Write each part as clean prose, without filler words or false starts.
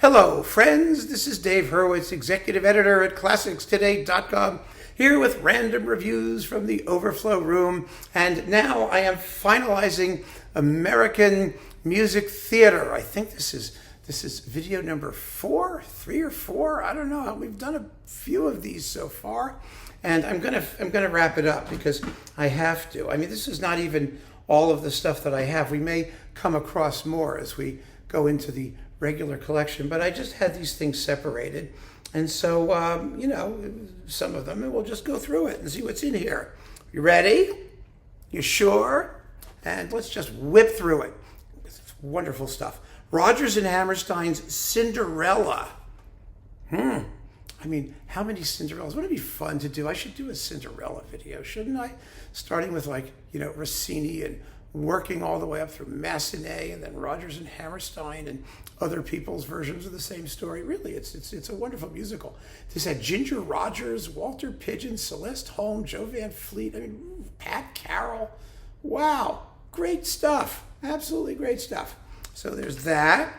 Hello, friends. This is Dave Hurwitz, executive editor at ClassicsToday.com, here with random reviews from the Overflow Room. And now I am finalizing American Music Theater. I think this is video number 3 or 4. I don't know. We've done a few of these so far, and I'm gonna wrap it up because I have to. I mean, this is not even all of the stuff that I have. We may come across more as we go into the regular collection, but I just had these things separated, and so some of them, and we'll just go through it and see what's in here. You ready? You sure? And let's just whip through it. It's wonderful stuff. Rodgers and Hammerstein's Cinderella. I mean, how many Cinderellas? Wouldn't it be fun to do? I should do a Cinderella video, shouldn't I? Starting with Rossini and working all the way up through Massenet and then Rodgers and Hammerstein and other people's versions of the same story. Really, it's a wonderful musical. This had Ginger Rogers, Walter Pidgeon, Celeste Holm, Joe Van Fleet, Pat Carroll. Wow, great stuff. Absolutely great stuff. So there's that.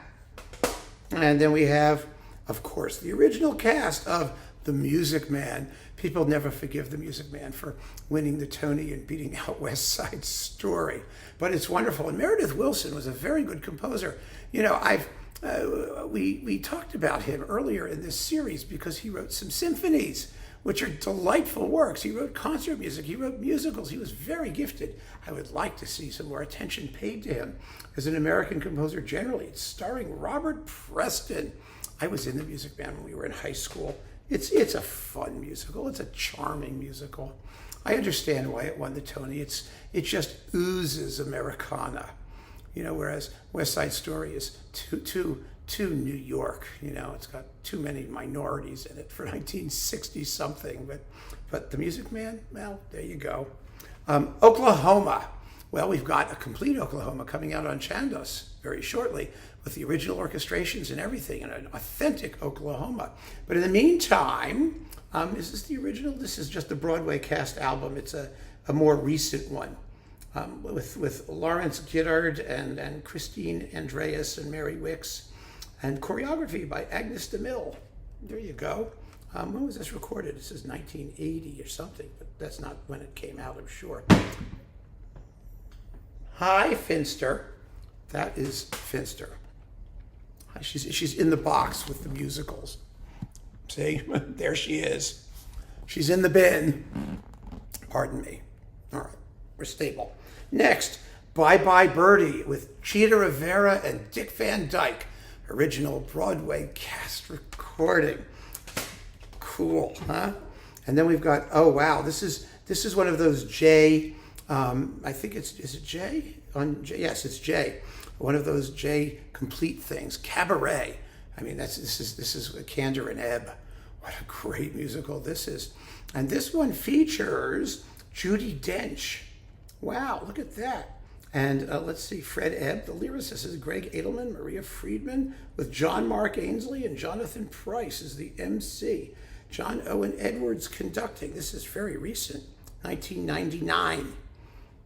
And then we have, of course, the original cast of The Music Man. People never forgive The Music Man for winning the Tony and beating out West Side Story. But it's wonderful. And Meredith Willson was a very good composer. We talked about him earlier in this series because he wrote some symphonies, which are delightful works. He wrote concert music. He wrote musicals. He was very gifted. I would like to see some more attention paid to him as an American composer generally. It's starring Robert Preston. I was in The Music Man when we were in high school. It's a fun musical. It's a charming musical. I understand why it won the Tony. It just oozes Americana, whereas West Side Story is too New York. It's got too many minorities in it for 1960 something. But The Music Man, well, there you go. Oklahoma. Well, we've got a complete Oklahoma coming out on Chandos very shortly with the original orchestrations and everything, and an authentic Oklahoma. But in the meantime, is this the original? This is just the Broadway cast album. It's a more recent one with Lawrence Giddard and Christine Andreas and Mary Wicks, and choreography by Agnes DeMille. There you go. When was this recorded? This is 1980 or something, but that's not when it came out, I'm sure. Hi, Finster. That is Finster. She's in the box with the musicals. See, there she is. She's in the bin. Pardon me. All right, we're stable. Next, Bye Bye Birdie with Cheetah Rivera and Dick Van Dyke. Original Broadway cast recording. Cool, huh? And then we've got, oh wow, this is one of those J. I think is it J? Yes, it's J. One of those J complete things. Cabaret. This is a Candor and Ebb. What a great musical this is. And this one features Judi Dench. Wow, look at that. And let's see, Fred Ebb, the lyricist, is Greg Edelman, Maria Friedman, with John Mark Ainsley and Jonathan Price as the MC. John Owen Edwards conducting. This is very recent, 1999.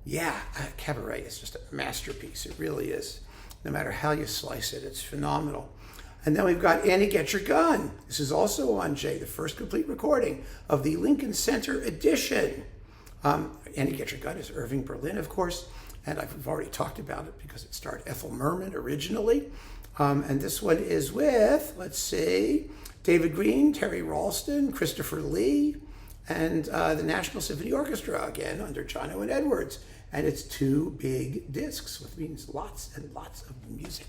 Yeah, Cabaret is just a masterpiece. It really is. No matter how you slice it, it's phenomenal. And then we've got Annie Get Your Gun. This is also on J, the first complete recording of the Lincoln Center edition. Annie Get Your Gun is Irving Berlin, of course, and I've already talked about it because it starred Ethel Merman originally. And this one is with, let's see, David Green, Terry Ralston, Christopher Lee, and the National Symphony Orchestra, again, under John Owen Edwards. And it's 2 big discs, which means lots and lots of music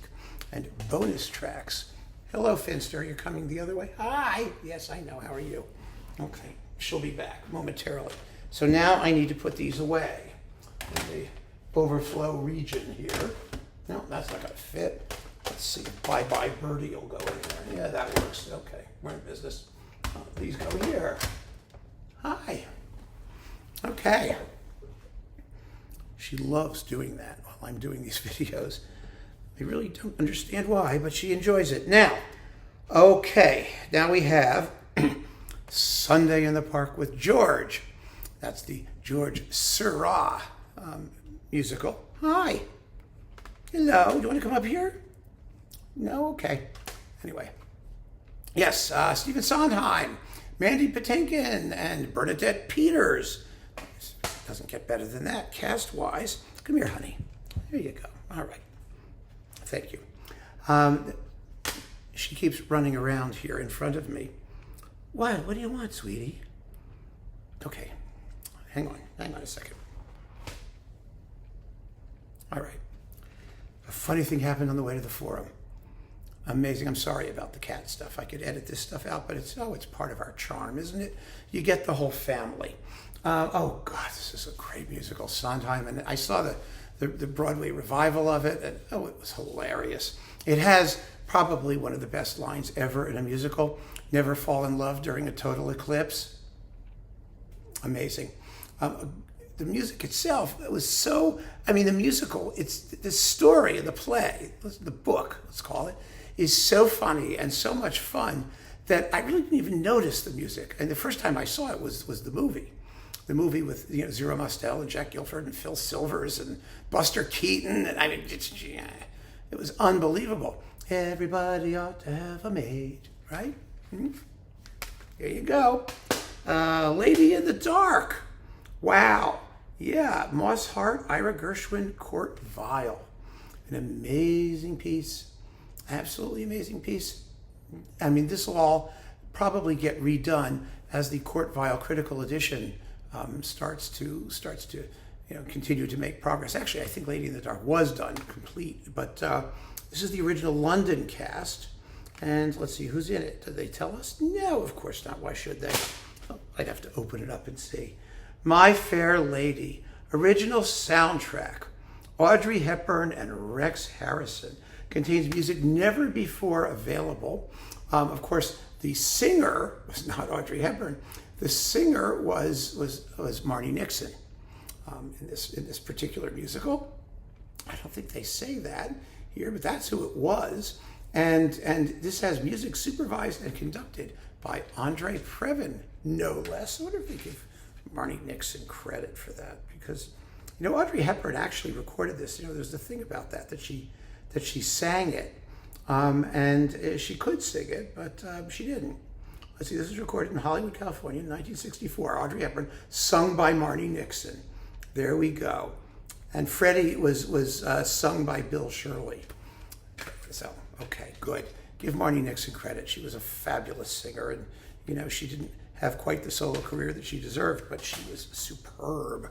and bonus tracks. Hello, Finster. You're coming the other way? Hi. Yes, I know. How are you? Okay. She'll be back momentarily. So now I need to put these away in the overflow region here. No, that's not going to fit. Let's see. Bye Bye Birdie will go in there. Yeah, that works. Okay. We're in business. These go here. Hi. Okay. She loves doing that while I'm doing these videos. I really don't understand why, but she enjoys it. Now, okay, now we have Sunday in the Park with George. That's the George Seurat musical. Hi. Hello. Do you want to come up here? No? Okay. Anyway, yes, Stephen Sondheim, Mandy Patinkin, and Bernadette Peters. Doesn't get better than that, cast-wise. Come here, honey. There you go. All right. Thank you. She keeps running around here in front of me. What? What do you want, sweetie? Okay. Hang on a second. All right. A funny thing happened on the way to the forum. Amazing. I'm sorry about the cat stuff. I could edit this stuff out, but it's part of our charm, isn't it? You get the whole family. Oh, God, this is a great musical, Sondheim. And I saw the Broadway revival of it, and it was hilarious. It has probably one of the best lines ever in a musical. Never fall in love during a total eclipse. Amazing. The music itself, it was so, the musical, it's the story of the play, the book, let's call it, is so funny and so much fun that I really didn't even notice the music. And the first time I saw it was the movie. The movie with Zero Mostel and Jack Gilford and Phil Silvers and Buster Keaton. And it was unbelievable. Everybody ought to have a maid, right? Here you go. Lady in the Dark. Wow. Yeah, Moss Hart, Ira Gershwin, Kurt Weill. An amazing piece. Absolutely amazing piece. This will all probably get redone as the Kurt Weill Critical Edition starts to continue to make progress. Actually, I think Lady in the Dark was done complete, but this is the original London cast. And let's see who's in it. Did they tell us? No, of course not. Why should they? Oh, I'd have to open it up and see. My Fair Lady, original soundtrack, Audrey Hepburn and Rex Harrison, contains music never before available. Of course, the singer was not Audrey Hepburn. The singer was Marnie Nixon in this particular musical. I don't think they say that here, but that's who it was. And this has music supervised and conducted by Andre Previn, no less. I wonder if they give Marnie Nixon credit for that, because Audrey Hepburn actually recorded this. There's the thing about that she sang it, and she could sing it, but she didn't. Let's see, this was recorded in Hollywood, California in 1964. Audrey Hepburn, sung by Marnie Nixon. There we go. And Freddie was sung by Bill Shirley. So, okay, good. Give Marnie Nixon credit. She was a fabulous singer, and she didn't have quite the solo career that she deserved, but she was superb.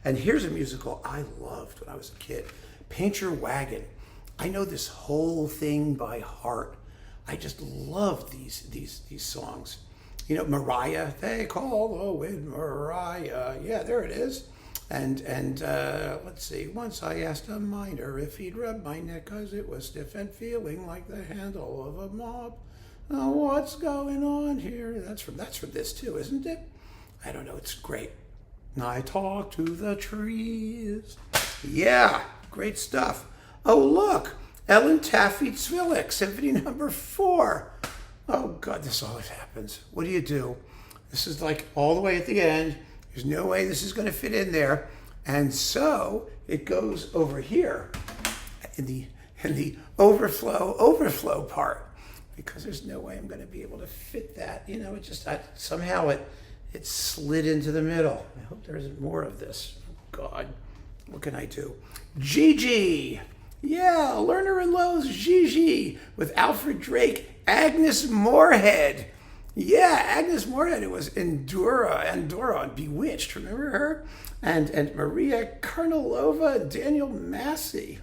And here's a musical I loved when I was a kid, Paint Your Wagon. I know this whole thing by heart. I just love these songs. Mariah, they call the wind Mariah. Yeah, there it is. And let's see, once I asked a miner if he'd rub my neck 'cause it was stiff and feeling like the handle of a mop. Oh, what's going on here? That's from this too, isn't it? I don't know, it's great. I talk to the trees. Yeah, great stuff. Oh, look, Ellen Taffy Zwillik, Symphony No. 4. Oh, God, this always happens. What do? This is like all the way at the end. There's no way this is going to fit in there. And so it goes over here in the overflow part, because there's no way I'm going to be able to fit that. Somehow it slid into the middle. I hope there isn't more of this. Oh, God, what can I do? Gigi. Yeah, Lerner and Lowe's Gigi with Alfred Drake, Agnes Moorehead. Yeah, Agnes Moorehead, it was Andorra and Bewitched, remember her? And Maria Karnalova and Daniel Massey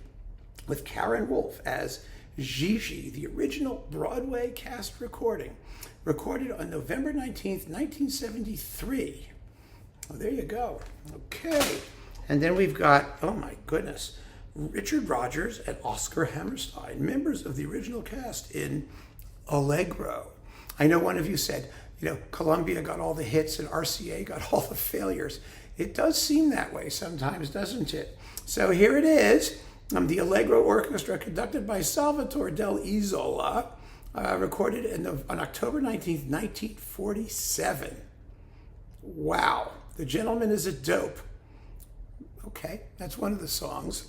with Karen Wolf as Gigi, the original Broadway cast recorded on November 19th, 1973. Oh, there you go. Okay. And then we've got, oh my goodness, Richard Rodgers and Oscar Hammerstein, members of the original cast in Allegro. I know one of you said, Columbia got all the hits and RCA got all the failures. It does seem that way sometimes, doesn't it? So here it is, the Allegro Orchestra, conducted by Salvatore Del Isola, recorded on October 19th, 1947. Wow, The Gentleman is a Dope. Okay, that's one of the songs.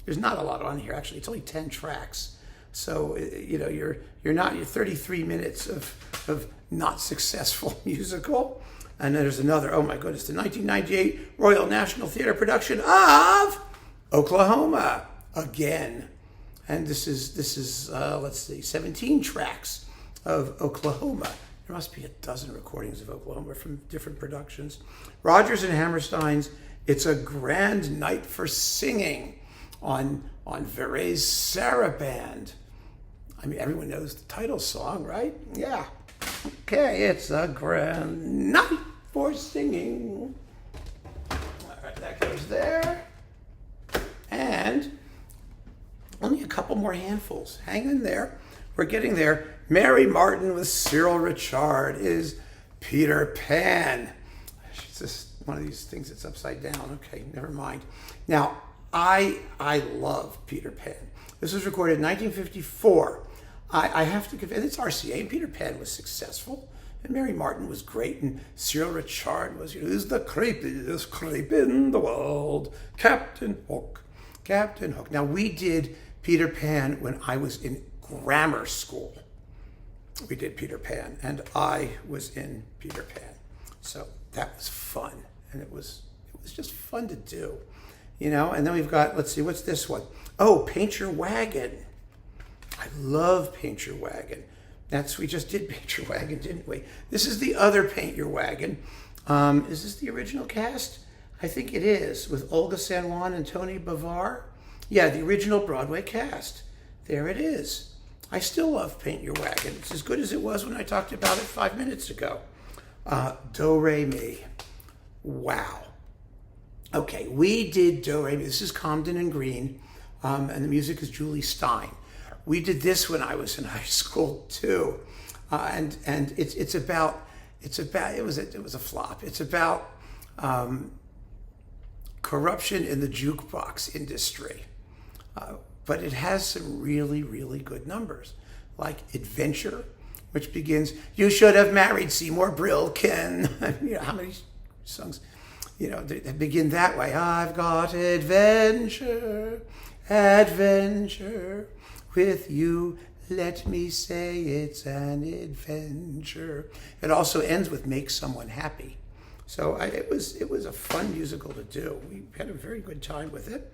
There's not a lot on here, actually. It's only 10 tracks. So you're 33 minutes of not successful musical. And then there's another, oh my goodness, the 1998 Royal National Theatre production of Oklahoma again. And this is let's see, 17 tracks of Oklahoma. There must be a dozen recordings of Oklahoma from different productions. Rodgers and Hammerstein's It's a Grand Night for Singing on Verre's Saraband. I mean, everyone knows the title song, right? Yeah. Okay, it's a grand night for singing. All right, that goes there. And only a couple more handfuls. Hang in there. We're getting there. Mary Martin with Cyril Richard is Peter Pan. It's just one of these things that's upside down. Okay, never mind. Now, I love Peter Pan. This was recorded in 1954. I have to confess, it's RCA, and Peter Pan was successful, and Mary Martin was great, and Cyril Richard was, who's the creepiest creep in the world? Captain Hook. Captain Hook. Now, we did Peter Pan when I was in grammar school. We did Peter Pan, and I was in Peter Pan. So that was fun, and it was just fun to do, And then we've got, let's see, what's this one? Oh, Paint Your Wagon. I love Paint Your Wagon. We just did Paint Your Wagon, didn't we? This is the other Paint Your Wagon. Is this the original cast? I think it is, with Olga San Juan and Tony Bavar. Yeah, the original Broadway cast. There it is. I still love Paint Your Wagon. It's as good as it was when I talked about it 5 minutes ago. Do, Re, Mi. Wow. Okay, we did Do, Re, Mi. This is Comden and Green, and the music is Julie Stein. We did this when I was in high school too, and it was a flop. It's about corruption in the jukebox industry, but it has some really, really good numbers, like Adventure, which begins, "You should have married Seymour Brilken." How many songs, they begin that way. I've got adventure, adventure. With you, let me say it's an adventure. It also ends with Make Someone Happy. So it was a fun musical to do. We had a very good time with it.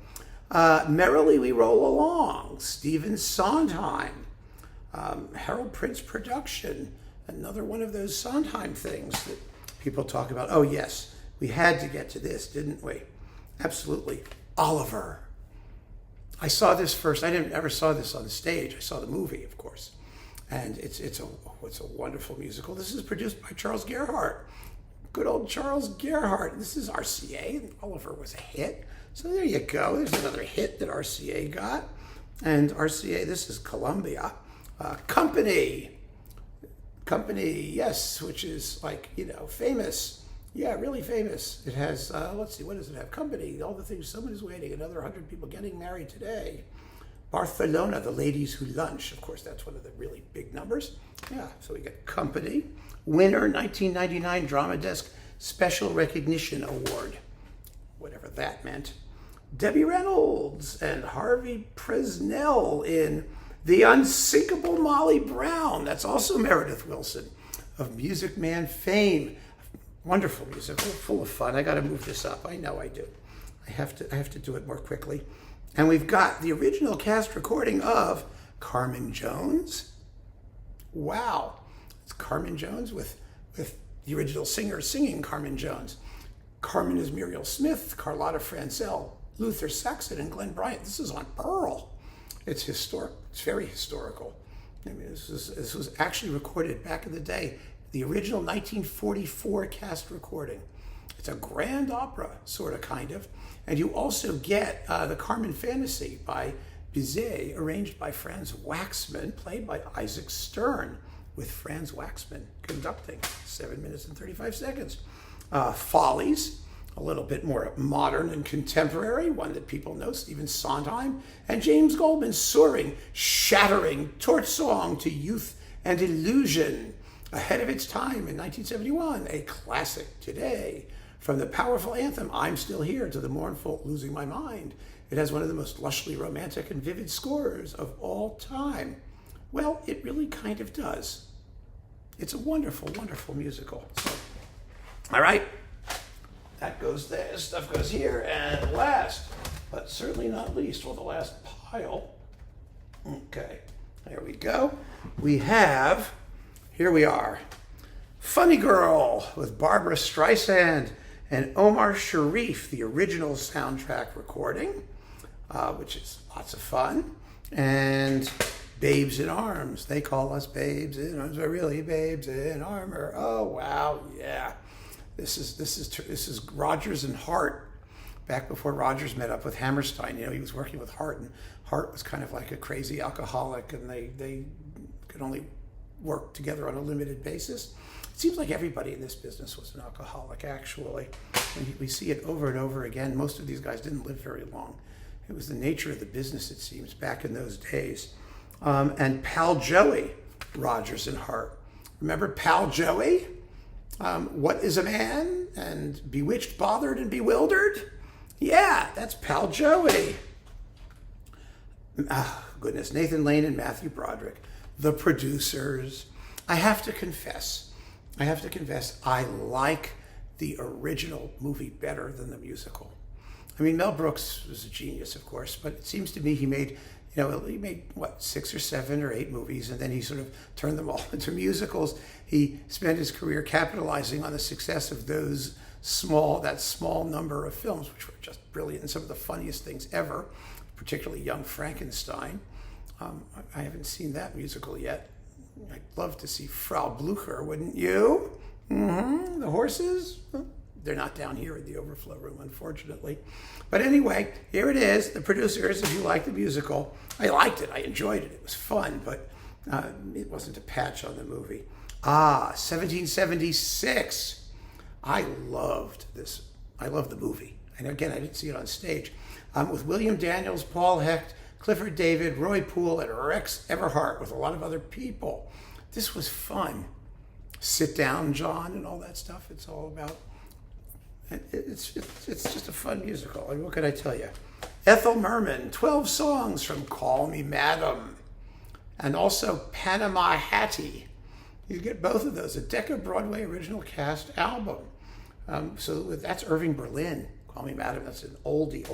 Merrily We Roll Along, Stephen Sondheim. Harold Prince production, another one of those Sondheim things that people talk about. Oh yes, we had to get to this, didn't we? Absolutely. Oliver. I saw this first. I never saw this on stage. I saw the movie, of course, and it's a wonderful musical. This is produced by Charles Gerhardt, good old Charles Gerhardt. This is RCA, and Oliver was a hit. So there you go. There's another hit that RCA got, and RCA. This is Columbia. Company, yes, which is famous. Yeah, really famous. It has, let's see, what does it have? Company, All the Things, Someone Is Waiting, Another 100 People Getting Married Today. Barcelona, The Ladies Who Lunch. Of course, that's one of the really big numbers. Yeah, so we get Company. Winner, 1999 Drama Desk Special Recognition Award. Whatever that meant. Debbie Reynolds and Harvey Presnell in The Unsinkable Molly Brown. That's also Meredith Wilson of Music Man fame. Wonderful musical, full of fun. I got to move this up. I know I do. I have to do it more quickly. And we've got the original cast recording of Carmen Jones. Wow, it's Carmen Jones with the original singer singing Carmen Jones. Carmen is Muriel Smith, Carlotta Francel, Luther Saxon, and Glenn Bryant. This is on Pearl. It's historic. It's very historical. I mean, this was actually recorded back in the day. The original 1944 cast recording. It's a grand opera, sort of, kind of. And you also get the Carmen Fantasy by Bizet, arranged by Franz Waxman, played by Isaac Stern, with Franz Waxman conducting. 7 minutes and 35 seconds. Follies, a little bit more modern and contemporary, one that people know, Stephen Sondheim, and James Goldman soaring, shattering torch song to youth and illusion. Ahead of its time in 1971, a classic today. From the powerful anthem, I'm Still Here, to the mournful Losing My Mind. it has one of the most lushly romantic and vivid scores of all time. Well, it really kind of does. It's a wonderful, wonderful musical. So, all right, that goes there, stuff goes here, and last, but certainly not least, well, the last pile. Okay, there we go. We have, here we are, Funny Girl with Barbara Streisand and Omar Sharif, the original soundtrack recording, which is lots of fun. And Babes in Arms. They call us babes in arms. We're really babes in armor. Oh wow, yeah. This is Rodgers and Hart. Back before Rodgers met up with Hammerstein, he was working with Hart, and Hart was kind of like a crazy alcoholic, and they could only work together on a limited basis. It seems like everybody in this business was an alcoholic, actually. And we see it over and over again. Most of these guys didn't live very long. It was the nature of the business, it seems, back in those days. And Pal Joey, Rodgers and Hart. Remember Pal Joey? What is a Man? And Bewitched, Bothered, and Bewildered? Yeah, that's Pal Joey. Ah, goodness, Nathan Lane and Matthew Broderick, the producers. I have to confess, I like the original movie better than the musical. I mean, Mel Brooks was a genius, of course, but it seems to me he made, what, 6 or 7 or 8 movies, and then he sort of turned them all into musicals. He spent his career capitalizing on the success of that small number of films, which were just brilliant and some of the funniest things ever, particularly Young Frankenstein. I haven't seen that musical yet. I'd love to see Frau Blucher, wouldn't you? Mm-hmm. The horses? They're not down here in the Overflow Room, unfortunately. But anyway, here it is, the producers, if you like the musical. I liked it, I enjoyed it, it was fun, but it wasn't a patch on the movie. 1776. I loved this. I love the movie. And again, I didn't see it on stage. With William Daniels, Paul Hecht, Clifford David, Roy Poole, and Rex Everhart, with a lot of other people. This was fun. Sit Down, John, and all that stuff. It's all about, it's just a fun musical. I mean, what can I tell you? Ethel Merman, 12 songs from Call Me Madam. And also Panama Hattie. You get both of those, a Decca Broadway original cast album. So that's Irving Berlin. Call Me Madam, that's an oldie.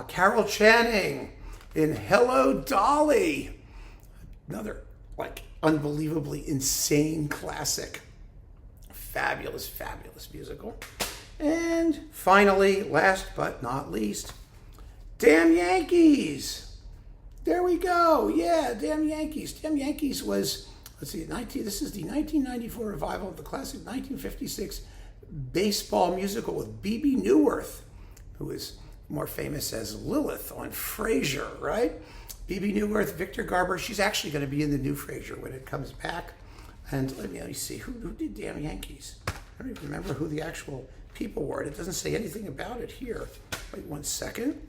Carol Channing in Hello, Dolly. Another, unbelievably insane classic. Fabulous, fabulous musical. And finally, last but not least, Damn Yankees. There we go. Yeah, Damn Yankees. Damn Yankees was, this is the 1994 revival of the classic 1956 baseball musical with Bebe Neuwirth, who is more famous as Lilith on Frasier, right? Bebe Neuwirth, Victor Garber. She's actually going to be in the new Frasier when it comes back. And let me see, who did Damn Yankees? I don't even remember who the actual people were. It doesn't say anything about it here. Wait 1 second.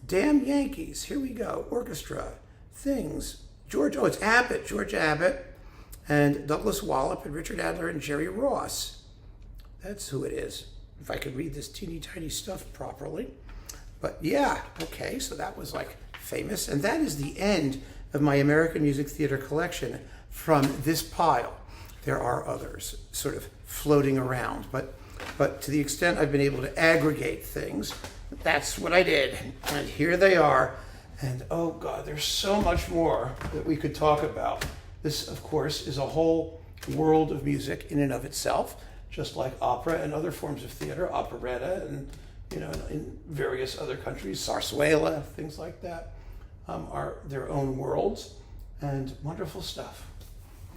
Damn Yankees. Here we go. Orchestra. Things. George Abbott, and Douglas Wallop, and Richard Adler, and Jerry Ross. That's who it is, if I could read this teeny tiny stuff properly. But yeah, okay, so that was famous. And that is the end of my American Music Theater collection from this pile. There are others sort of floating around, but to the extent I've been able to aggregate things, that's what I did. And here they are. And oh God, there's so much more that we could talk about. This, of course, is a whole world of music in and of itself, just like opera and other forms of theater, operetta, and in various other countries, zarzuela, things like that, are their own worlds, and wonderful stuff.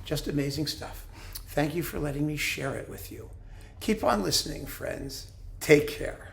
Just amazing stuff. Thank you for letting me share it with you. Keep on listening, friends. Take care.